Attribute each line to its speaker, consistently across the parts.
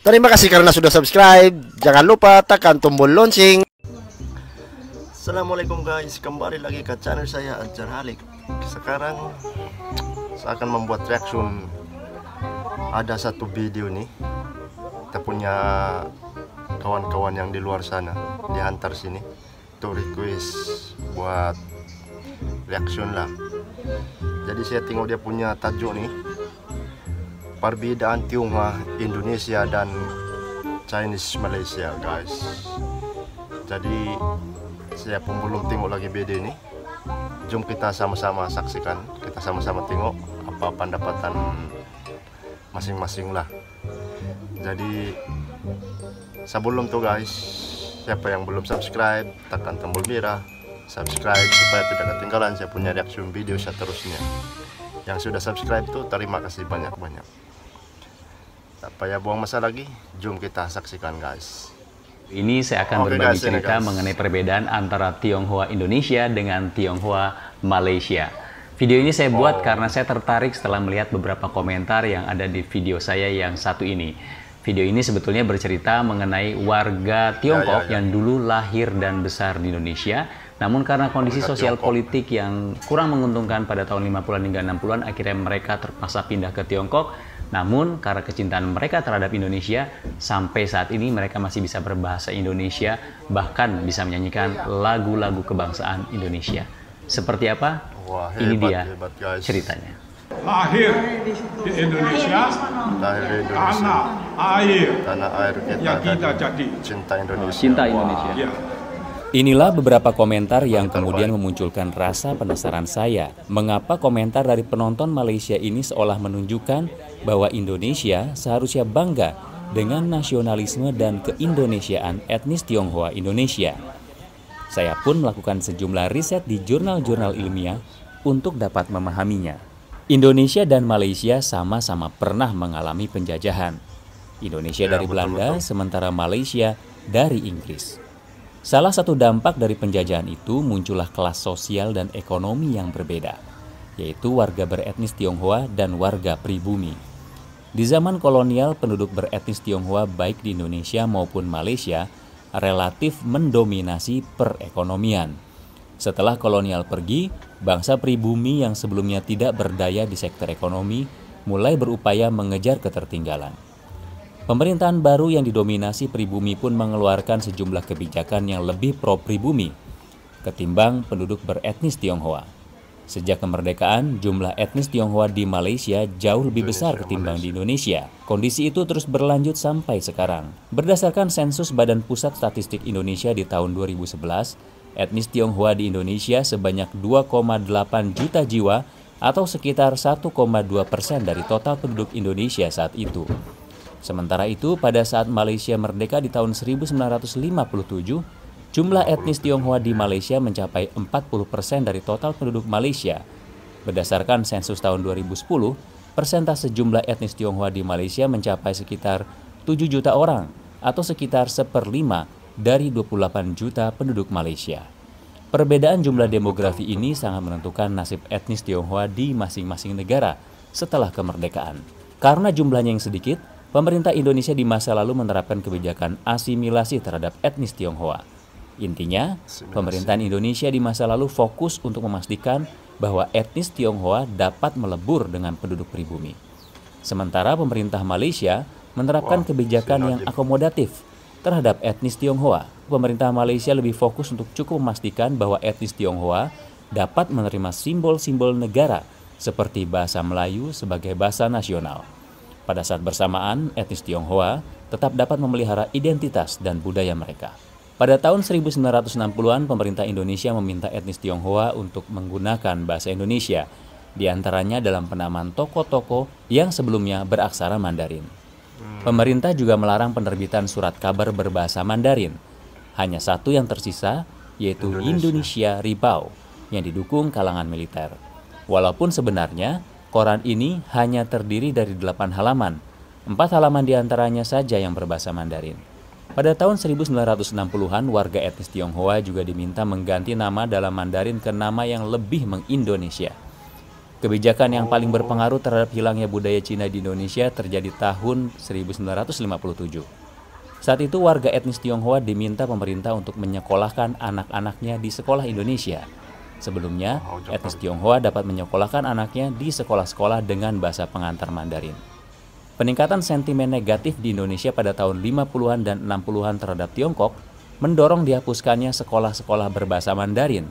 Speaker 1: Terima kasih karena sudah subscribe. Jangan lupa tekan tombol lonceng. Assalamualaikum guys, kembali lagi ke channel saya Anjar Halik. Sekarang saya akan membuat reaction. Ada satu video nih, kita punya kawan-kawan yang di luar sana diantar sini, itu request buat reaction lah. Jadi saya tengok dia punya tajuk nih, perbedaan Tionghoa Indonesia dan Chinese Malaysia guys. Jadi saya pun belum tengok lagi video ini. Jom kita sama-sama saksikan, kita sama-sama tengok apa pendapatan masing-masing lah. Jadi sebelum tuh guys, siapa yang belum subscribe, tekan tombol merah subscribe supaya tidak ketinggalan saya punya reaction video seterusnya. Yang sudah subscribe tuh terima kasih banyak-banyak. Tak payah buang masa lagi, jom kita saksikan guys.
Speaker 2: Ini saya akan berbagi cerita mengenai perbedaan antara Tionghoa Indonesia dengan Tionghoa Malaysia. Video ini saya buat karena saya tertarik setelah melihat beberapa komentar yang ada di video saya yang satu ini. Video ini sebetulnya bercerita mengenai warga Tiongkok yang dulu lahir dan besar di Indonesia. Namun karena kondisi sosial politik yang kurang menguntungkan pada tahun 50-an hingga 60-an, akhirnya mereka terpaksa pindah ke Tiongkok. Namun karena kecintaan mereka terhadap Indonesia, sampai saat ini mereka masih bisa berbahasa Indonesia, bahkan bisa menyanyikan lagu-lagu kebangsaan Indonesia. Seperti apa?
Speaker 1: Wah,
Speaker 2: ini dia
Speaker 1: hebat, guys.
Speaker 2: Ceritanya.
Speaker 3: Lahir di Indonesia, tanah air yang kita jadi
Speaker 1: cinta Indonesia.
Speaker 2: Cinta Indonesia.
Speaker 3: Ya.
Speaker 2: Inilah beberapa komentar yang kemudian memunculkan rasa penasaran saya. Mengapa komentar dari penonton Malaysia ini seolah menunjukkan bahwa Indonesia seharusnya bangga dengan nasionalisme dan keindonesiaan etnis Tionghoa Indonesia. Saya pun melakukan sejumlah riset di jurnal-jurnal ilmiah untuk dapat memahaminya. Indonesia dan Malaysia sama-sama pernah mengalami penjajahan. Indonesia dari Belanda, sementara Malaysia dari Inggris. Salah satu dampak dari penjajahan itu muncullah kelas sosial dan ekonomi yang berbeda, yaitu warga beretnis Tionghoa dan warga pribumi. Di zaman kolonial, penduduk beretnis Tionghoa baik di Indonesia maupun Malaysia relatif mendominasi perekonomian. Setelah kolonial pergi, bangsa pribumi yang sebelumnya tidak berdaya di sektor ekonomi mulai berupaya mengejar ketertinggalan. Pemerintahan baru yang didominasi pribumi pun mengeluarkan sejumlah kebijakan yang lebih pro-pribumi ketimbang penduduk beretnis Tionghoa. Sejak kemerdekaan, jumlah etnis Tionghoa di Malaysia jauh lebih besar ketimbang di Indonesia. Kondisi itu terus berlanjut sampai sekarang. Berdasarkan sensus Badan Pusat Statistik Indonesia di tahun 2011, etnis Tionghoa di Indonesia sebanyak 2,8 juta jiwa atau sekitar 1,2% dari total penduduk Indonesia saat itu. Sementara itu, pada saat Malaysia merdeka di tahun 1957, jumlah etnis Tionghoa di Malaysia mencapai 40% dari total penduduk Malaysia. Berdasarkan sensus tahun 2010, persentase jumlah etnis Tionghoa di Malaysia mencapai sekitar 7 juta orang atau sekitar 1/5 dari 28 juta penduduk Malaysia. Perbedaan jumlah demografi ini sangat menentukan nasib etnis Tionghoa di masing-masing negara setelah kemerdekaan. Karena jumlahnya yang sedikit, pemerintah Indonesia di masa lalu menerapkan kebijakan asimilasi terhadap etnis Tionghoa. Intinya, pemerintahan Indonesia di masa lalu fokus untuk memastikan bahwa etnis Tionghoa dapat melebur dengan penduduk pribumi. Sementara pemerintah Malaysia menerapkan kebijakan yang akomodatif terhadap etnis Tionghoa. Pemerintah Malaysia lebih fokus untuk cukup memastikan bahwa etnis Tionghoa dapat menerima simbol-simbol negara seperti bahasa Melayu sebagai bahasa nasional. Pada saat bersamaan, etnis Tionghoa tetap dapat memelihara identitas dan budaya mereka. Pada tahun 1960-an, pemerintah Indonesia meminta etnis Tionghoa untuk menggunakan bahasa Indonesia, di antaranya dalam penamaan toko-toko yang sebelumnya beraksara Mandarin. Pemerintah juga melarang penerbitan surat kabar berbahasa Mandarin. Hanya satu yang tersisa, yaitu Indonesia Ribau, yang didukung kalangan militer. Walaupun sebenarnya, koran ini hanya terdiri dari 8 halaman, 4 halaman diantaranya saja yang berbahasa Mandarin. Pada tahun 1960-an, warga etnis Tionghoa juga diminta mengganti nama dalam Mandarin ke nama yang lebih mengindonesia. Kebijakan yang paling berpengaruh terhadap hilangnya budaya Cina di Indonesia terjadi tahun 1957. Saat itu warga etnis Tionghoa diminta pemerintah untuk menyekolahkan anak-anaknya di sekolah Indonesia. Sebelumnya, etnis Tionghoa dapat menyekolahkan anaknya di sekolah-sekolah dengan bahasa pengantar Mandarin. Peningkatan sentimen negatif di Indonesia pada tahun 50-an dan 60-an terhadap Tiongkok mendorong dihapuskannya sekolah-sekolah berbahasa Mandarin.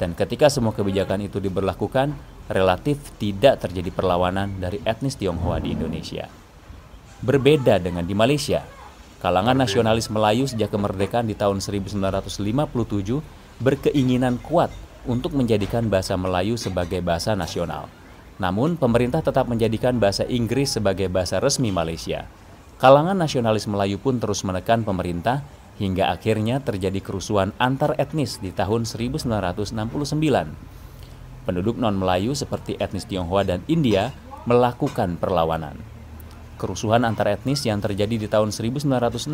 Speaker 2: Dan ketika semua kebijakan itu diberlakukan, relatif tidak terjadi perlawanan dari etnis Tionghoa di Indonesia. Berbeda dengan di Malaysia, kalangan nasionalis Melayu sejak kemerdekaan di tahun 1957 berkeinginan kuat untuk menjadikan bahasa Melayu sebagai bahasa nasional. Namun, pemerintah tetap menjadikan bahasa Inggris sebagai bahasa resmi Malaysia. Kalangan nasionalis Melayu pun terus menekan pemerintah hingga akhirnya terjadi kerusuhan antar etnis di tahun 1969. Penduduk non-Melayu seperti etnis Tionghoa dan India melakukan perlawanan. Kerusuhan antar etnis yang terjadi di tahun 1969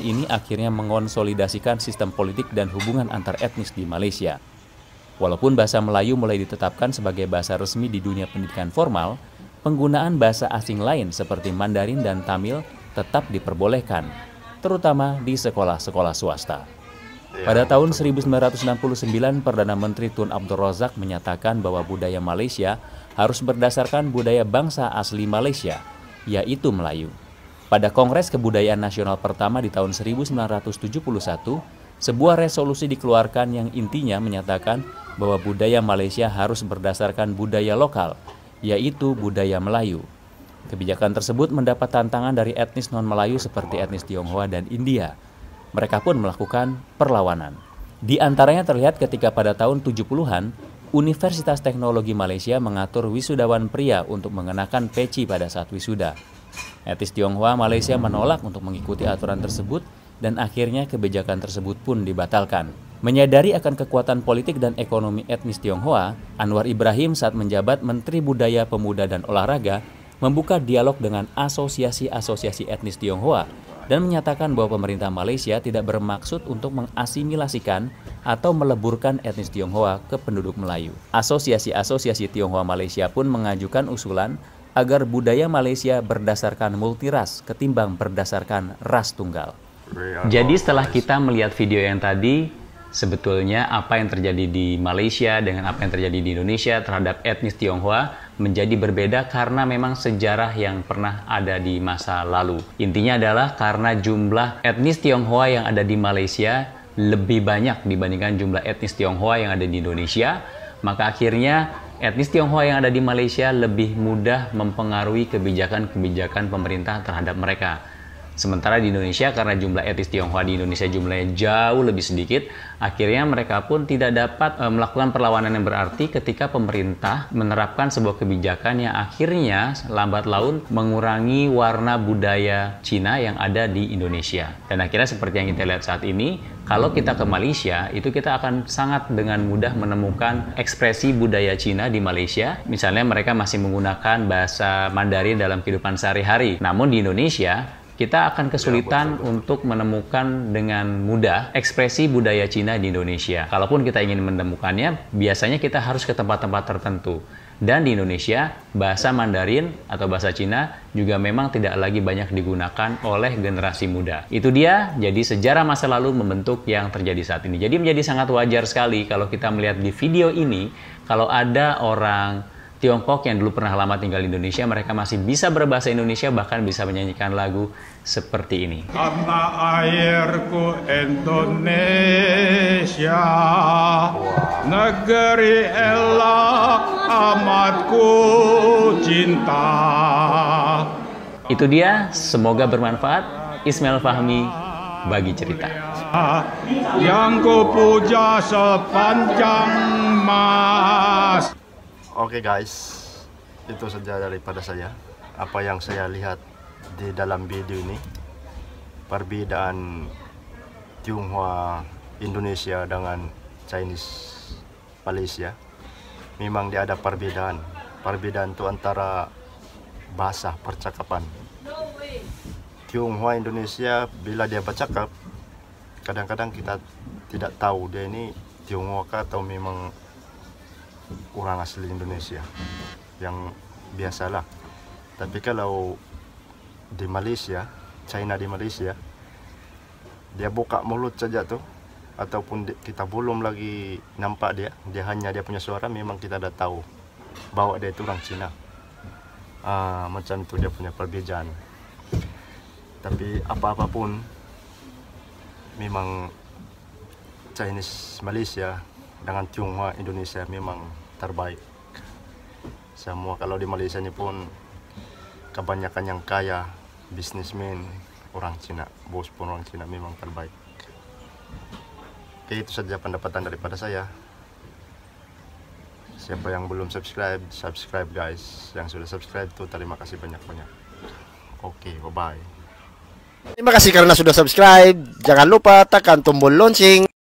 Speaker 2: ini akhirnya mengonsolidasikan sistem politik dan hubungan antar etnis di Malaysia. Walaupun bahasa Melayu mulai ditetapkan sebagai bahasa resmi di dunia pendidikan formal, penggunaan bahasa asing lain seperti Mandarin dan Tamil tetap diperbolehkan, terutama di sekolah-sekolah swasta. Pada tahun 1969, Perdana Menteri Tun Abdul Razak menyatakan bahwa budaya Malaysia harus berdasarkan budaya bangsa asli Malaysia, yaitu Melayu. Pada Kongres Kebudayaan Nasional pertama di tahun 1971, sebuah resolusi dikeluarkan yang intinya menyatakan bahwa budaya Malaysia harus berdasarkan budaya lokal, yaitu budaya Melayu. Kebijakan tersebut mendapat tantangan dari etnis non-Melayu seperti etnis Tionghoa dan India. Mereka pun melakukan perlawanan. Di antaranya terlihat ketika pada tahun 70-an, Universitas Teknologi Malaysia mengatur wisudawan pria untuk mengenakan peci pada saat wisuda. Etnis Tionghoa Malaysia menolak untuk mengikuti aturan tersebut dan akhirnya kebijakan tersebut pun dibatalkan. Menyadari akan kekuatan politik dan ekonomi etnis Tionghoa, Anwar Ibrahim saat menjabat Menteri Budaya, Pemuda, dan Olahraga membuka dialog dengan asosiasi-asosiasi etnis Tionghoa dan menyatakan bahwa pemerintah Malaysia tidak bermaksud untuk mengasimilasikan atau meleburkan etnis Tionghoa ke penduduk Melayu. Asosiasi-asosiasi Tionghoa Malaysia pun mengajukan usulan agar budaya Malaysia berdasarkan multiras ketimbang berdasarkan ras tunggal. Jadi setelah kita melihat video yang tadi, sebetulnya apa yang terjadi di Malaysia dengan apa yang terjadi di Indonesia terhadap etnis Tionghoa menjadi berbeda karena memang sejarah yang pernah ada di masa lalu. Intinya adalah karena jumlah etnis Tionghoa yang ada di Malaysia lebih banyak dibandingkan jumlah etnis Tionghoa yang ada di Indonesia, maka akhirnya etnis Tionghoa yang ada di Malaysia lebih mudah mempengaruhi kebijakan-kebijakan pemerintah terhadap mereka. Sementara di Indonesia, karena jumlah etnis Tionghoa di Indonesia jumlahnya jauh lebih sedikit, akhirnya mereka pun tidak dapat melakukan perlawanan yang berarti ketika pemerintah menerapkan sebuah kebijakan yang akhirnya lambat laun mengurangi warna budaya Cina yang ada di Indonesia. Dan akhirnya seperti yang kita lihat saat ini, kalau kita ke Malaysia, itu kita akan sangat dengan mudah menemukan ekspresi budaya Cina di Malaysia. Misalnya mereka masih menggunakan bahasa Mandarin dalam kehidupan sehari-hari. Namun di Indonesia, kita akan kesulitan untuk menemukan dengan mudah ekspresi budaya Cina di Indonesia. Kalaupun kita ingin menemukannya, biasanya kita harus ke tempat-tempat tertentu. Dan di Indonesia, bahasa Mandarin atau bahasa Cina juga memang tidak lagi banyak digunakan oleh generasi muda. Itu dia, jadi sejarah masa lalu membentuk yang terjadi saat ini. Jadi menjadi sangat wajar sekali kalau kita melihat di video ini, kalau ada orang Tiongkok yang dulu pernah lama tinggal di Indonesia, mereka masih bisa berbahasa Indonesia, bahkan bisa menyanyikan lagu seperti ini.
Speaker 3: Tanah airku Indonesia, negeri elok amatku cinta.
Speaker 2: Itu dia, semoga bermanfaat. Ismail Fahmi, Bagi Cerita.
Speaker 3: Yang ku puja sepanjang mas.
Speaker 1: Oke guys, itu saja daripada saya. Apa yang saya lihat di dalam video ini, perbedaan Tionghoa Indonesia dengan Chinese Malaysia, memang dia ada perbedaan. Perbedaan itu antara bahasa percakapan. Tionghoa Indonesia bila dia bercakap, kadang-kadang kita tidak tahu dia ini Tionghoa atau memang orang asli Indonesia yang biasalah. Tapi kalau di Malaysia, China di Malaysia, dia buka mulut saja tuh, ataupun kita belum lagi nampak dia hanya dia punya suara, memang kita dah tahu bahwa dia itu orang Cina. Macam itu dia punya perbezaan. Tapi apa-apapun, memang Chinese Malaysia dengan Tionghoa Indonesia memang terbaik. Semua kalau di Malaysia ini pun kebanyakan yang kaya, bisnismen, orang Cina, bos pun orang Cina, memang terbaik. Oke, itu saja pendapatan daripada saya. Siapa yang belum subscribe, subscribe guys. Yang sudah subscribe tuh terima kasih banyak-banyak. Oke, bye-bye.
Speaker 4: Terima kasih karena sudah subscribe. Jangan lupa tekan tombol lonceng.